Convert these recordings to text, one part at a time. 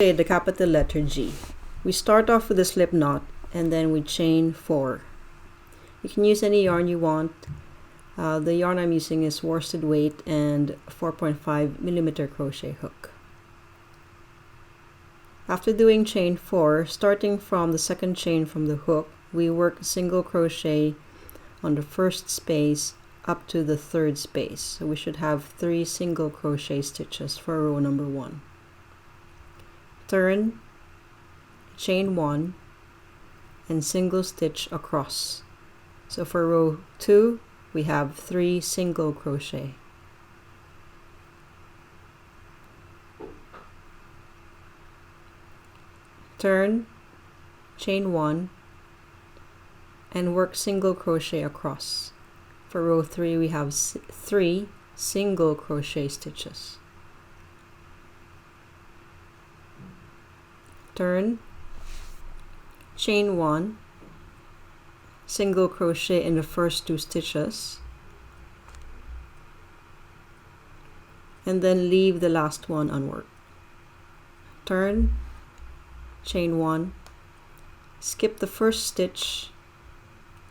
The capital letter G. We start off with a slip knot and then we chain 4. You can use any yarn you want. The yarn I'm using is worsted weight and 4.5mm crochet hook. After doing chain 4, starting from the second chain from the hook, we work single crochet on the first space up to the third space. So we should have 3 single crochet stitches for row number 1. Turn, chain 1, and single stitch across. So for row 2, we have 3 single crochet. Turn, chain 1, and work single crochet across. For row 3, we have 3 single crochet stitches. Turn, chain 1, single crochet in the first 2 stitches, and then leave the last one unworked. Turn, chain 1, skip the first stitch,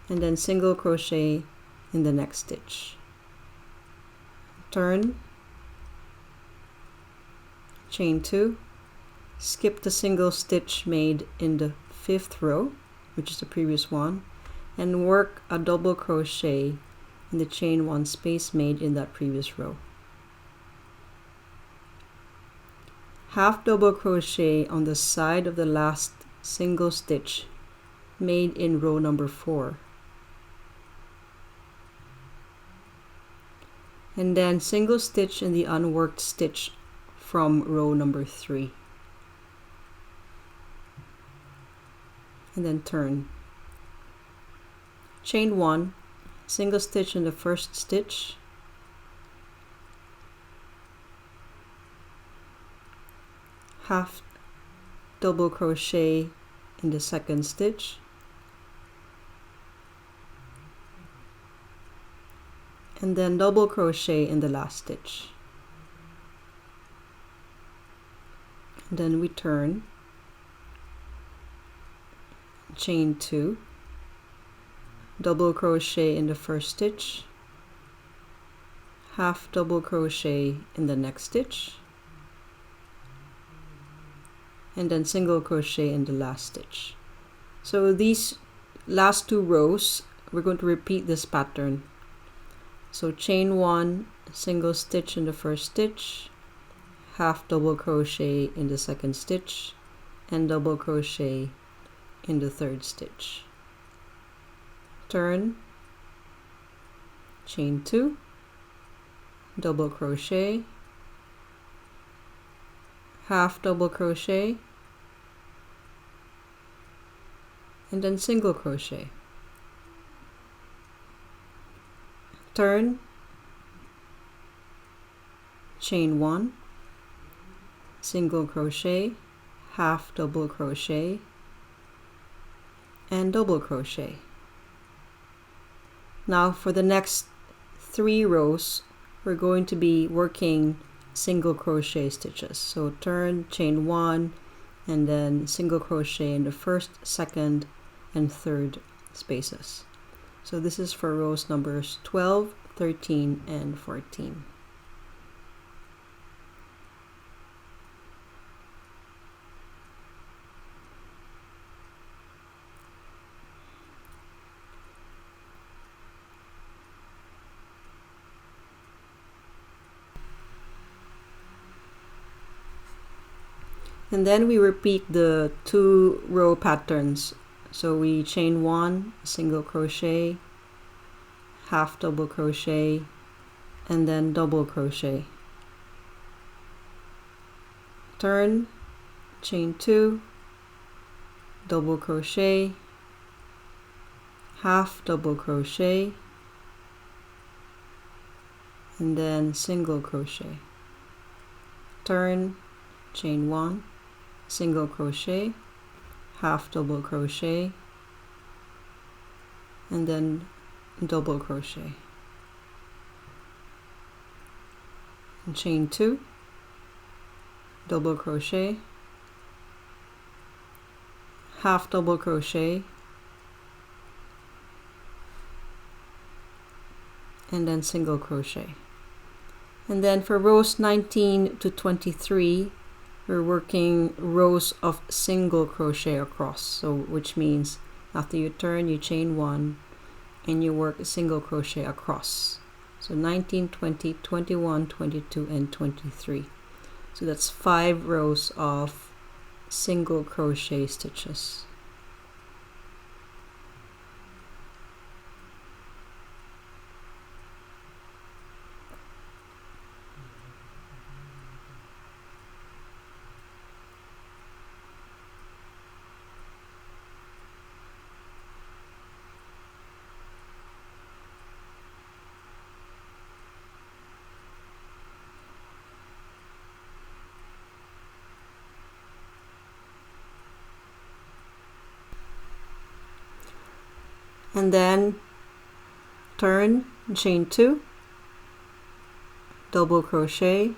and then single crochet in the next stitch. Turn, chain 2, skip the single stitch made in the 5th row, which is the previous one, and work a double crochet in the chain 1 space made in that previous row. Half double crochet on the side of the last single stitch made in row number 4. And then single stitch in the unworked stitch from row number 3. And then turn. Chain 1, single stitch in the first stitch, half double crochet in the second stitch, and then double crochet in the last stitch. And then we turn, chain 2, double crochet in the first stitch, half double crochet in the next stitch, and then single crochet in the last stitch. So these last 2 rows, we're going to repeat this pattern. So chain 1, single stitch in the first stitch, half double crochet in the second stitch, and double crochet in the third stitch. Turn, chain 2, double crochet, half double crochet, and then single crochet. Turn, chain 1, single crochet, half double crochet, and double crochet. Now for the next 3 rows, we're going to be working single crochet stitches. So turn, chain 1, and then single crochet in the first, second, and third spaces. So this is for rows numbers 12, 13, and 14. And then we repeat the 2 row patterns. So we chain 1, single crochet, half double crochet, and then double crochet. Turn, chain 2, double crochet, half double crochet, and then single crochet. Turn, chain 1, single crochet, half double crochet, and then double crochet. And chain 2, double crochet, half double crochet, and then single crochet. And then for rows 19 to 23, we're working rows of single crochet across, so which means after you turn, you chain 1 and you work a single crochet across. So 19, 20, 21, 22, and 23. So that's 5 rows of single crochet stitches. And then turn and chain 2, double crochet,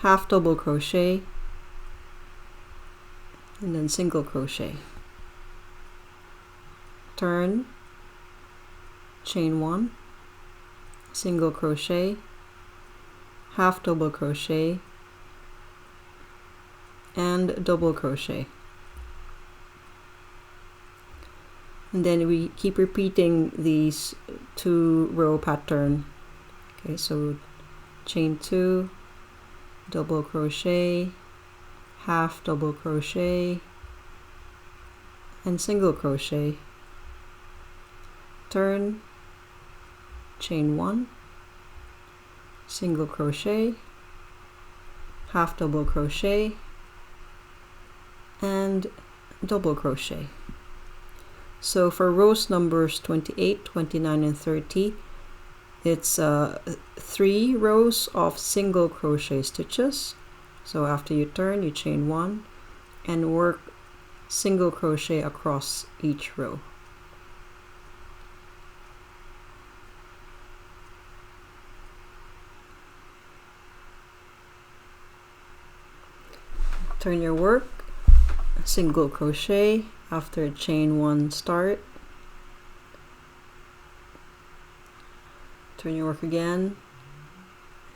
half double crochet, and then single crochet. Turn, chain 1, single crochet, half double crochet, and double crochet. And then we keep repeating these 2-row pattern. Okay, so chain 2, double crochet, half double crochet, and single crochet. Turn, chain 1, single crochet, half double crochet, and double crochet. So for rows numbers 28, 29, and 30, it's 3 rows of single crochet stitches. So after you turn, you chain 1 and work single crochet across each row. Turn your work, single crochet after chain 1 start. Turn your work again,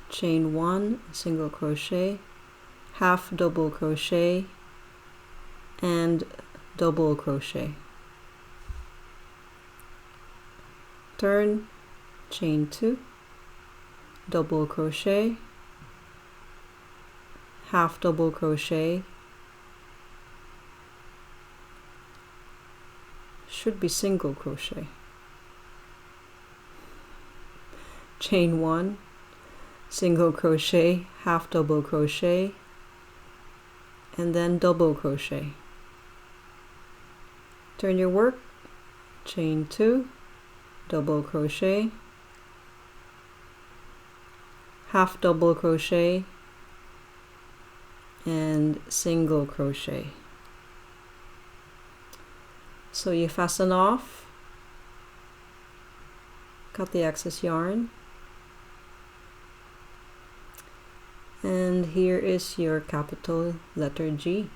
chain 1, single crochet, half double crochet, and double crochet. Turn, chain 2, double crochet, half double crochet, should be single crochet, chain 1, single crochet, half double crochet, and then double crochet. Turn your work, chain 2, double crochet, half double crochet, and single crochet. So you fasten off, cut the excess yarn, and here is your capital letter G.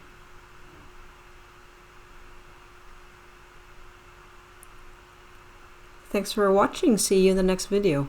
Thanks for watching. See you in the next video.